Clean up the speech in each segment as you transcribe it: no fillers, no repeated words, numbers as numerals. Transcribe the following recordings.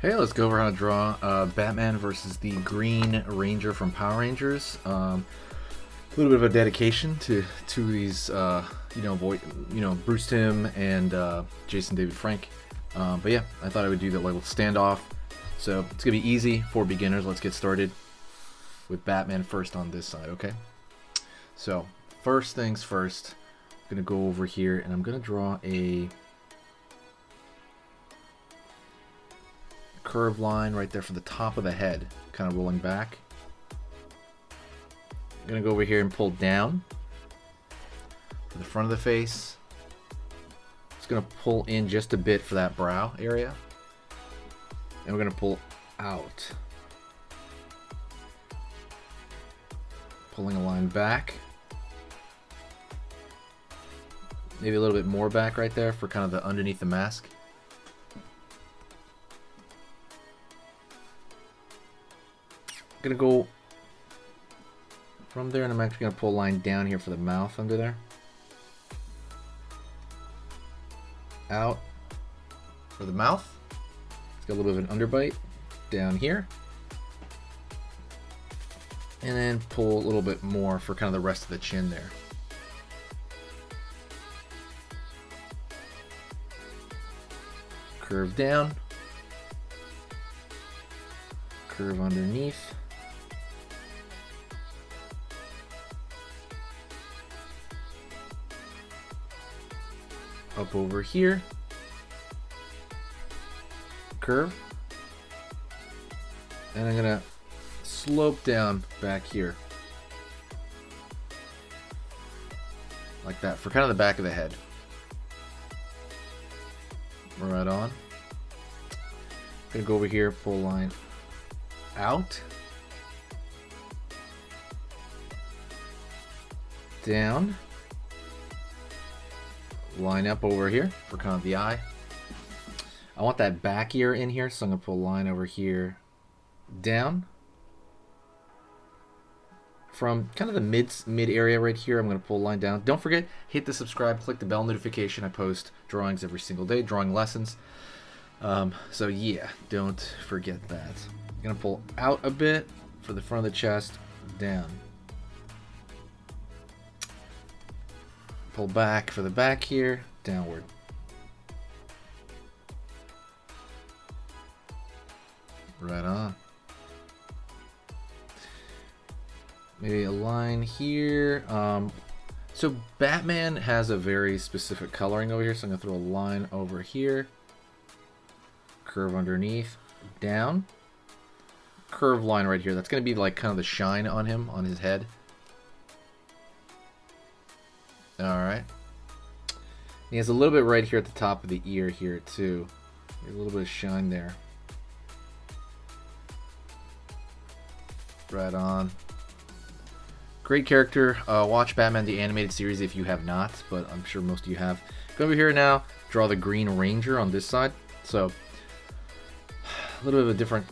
Hey, let's go over how to draw Batman versus the Green Ranger from Power Rangers. A little bit of a dedication to these, Bruce Timm and Jason David Frank. But yeah, I thought I would do the little standoff. So it's gonna be easy for beginners. Let's get started with Batman first on this side, okay? So first things first, I'm gonna go over here and I'm gonna draw a curved line right there for the top of the head, kind of rolling back. I'm gonna go over here and pull down for the front of the face. It's gonna pull in just a bit for that brow area, and we're gonna pull out, pulling a line back, maybe a little bit more back right there for kind of the underneath the mask. Gonna go from there, and I'm actually gonna pull a line down here for the mouth under there. Out for the mouth. It's got a little bit of an underbite down here. And then pull a little bit more for kind of the rest of the chin there. Curve down. Curve underneath. Up over here, curve, and I'm gonna slope down back here like that for kind of the back of the head. Right on. Gonna go over here, pull line out, down, line up over here for kind of the eye. I want that back ear in here, so I'm gonna pull a line over here down from kind of the mid area right here. I'm gonna pull a line down. Don't forget, hit the subscribe, click the bell notification. I post drawings every single day, drawing lessons. So yeah, don't forget that. I'm gonna pull out a bit for the front of the chest, down. Pull back for the back here, downward. Right on. Maybe a line here. So Batman has a very specific coloring over here, so I'm gonna throw a line over here. Curve underneath, down. Curve line right here. That's gonna be like kind of the shine on him, on his head. Alright. He has a little bit right here at the top of the ear here too. A little bit of shine there. Right on. Great character. Watch Batman the Animated Series if you have not, but I'm sure most of you have. Go over here now, draw the Green Ranger on this side. So, a little bit of a different,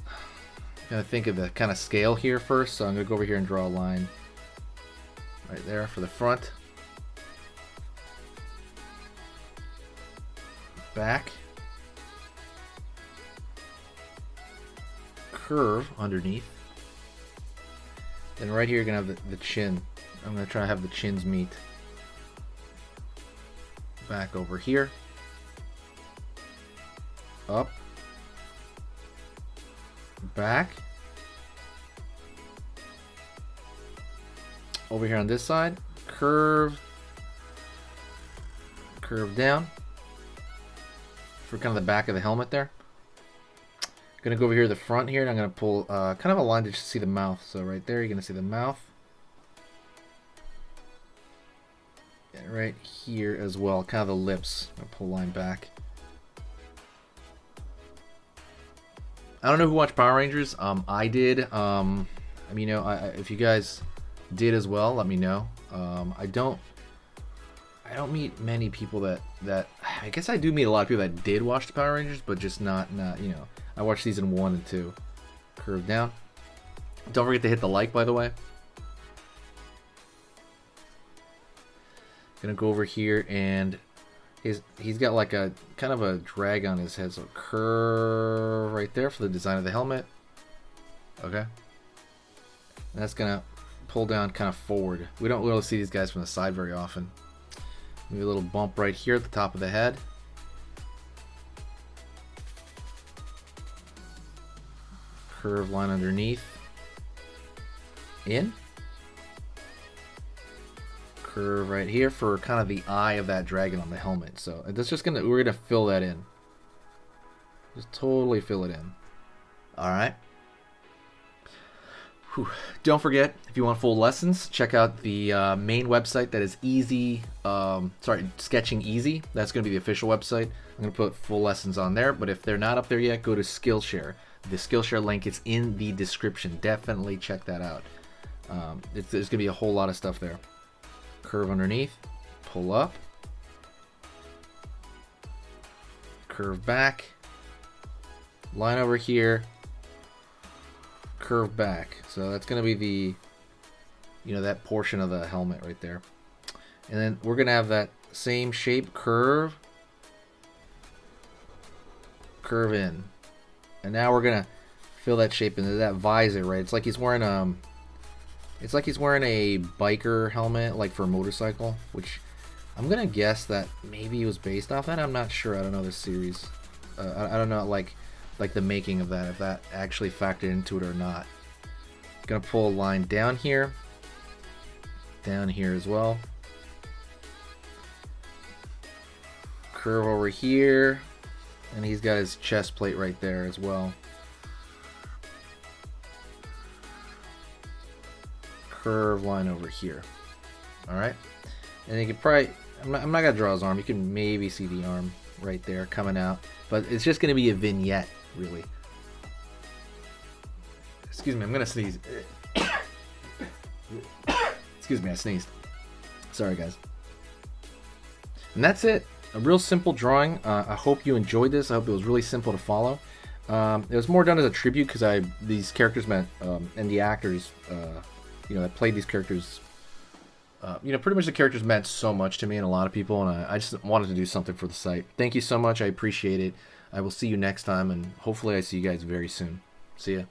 gotta think of the kind of scale here first. So I'm gonna go over here and draw a line right there for the front. Back, curve underneath, then right here you're gonna have the chin. I'm gonna try to have the chins meet. Back over here, up, back, over here on this side, curve, curve down for kind of the back of the helmet there. Gonna go over here to the front here, and I'm gonna pull kind of a line to just see the mouth. So right there, you're gonna see the mouth. And right here as well, kind of the lips. I'm gonna pull a line back. I don't know who watched Power Rangers. I did. If you guys did as well, let me know. I don't meet many people that I guess I do meet a lot of people that did watch the Power Rangers, but just not I watched season 1 and 2. Curve down. Don't forget to hit the like, by the way. Gonna go over here and He's got like a kind of a drag on his head, so curve right there for the design of the helmet. Okay, and that's gonna pull down kind of forward. We don't really see these guys from the side very often. Maybe a little bump right here at the top of the head. Curve line underneath. In. Curve right here for kind of the eye of that dragon on the helmet. So that's just we're gonna fill that in. Just totally fill it in. All right. Whew. Don't forget, if you want full lessons, check out the main website that is easy. Sketching Easy. That's going to be the official website. I'm going to put full lessons on there. But if they're not up there yet, go to Skillshare. The Skillshare link is in the description. Definitely check that out. There's going to be a whole lot of stuff there. Curve underneath. Pull up. Curve back. Line over here. Curve back. So that's going to be the, that portion of the helmet right there. And then we're going to have that same shape, curve in. And now we're going to fill that shape into that visor, right? It's like he's wearing a biker helmet, like for a motorcycle, which I'm going to guess that maybe it was based off that. I'm not sure. I don't know this series. I don't know, like the making of that, if that actually factored into it or not. Gonna pull a line down here as well. Curve over here, and he's got his chest plate right there as well. Curve line over here. All right, and you can probably, I'm not gonna draw his arm. You can maybe see the arm right there coming out, but it's just gonna be a vignette, really. Excuse me, I'm gonna sneeze. Excuse me, I sneezed. Sorry, guys. And that's it. A real simple drawing. I hope you enjoyed this. I hope it was really simple to follow. It was more done as a tribute because these characters meant, and the actors, that played these characters, pretty much the characters meant so much to me and a lot of people, and I just wanted to do something for the site. Thank you so much. I appreciate it. I will see you next time, and hopefully I see you guys very soon. See ya.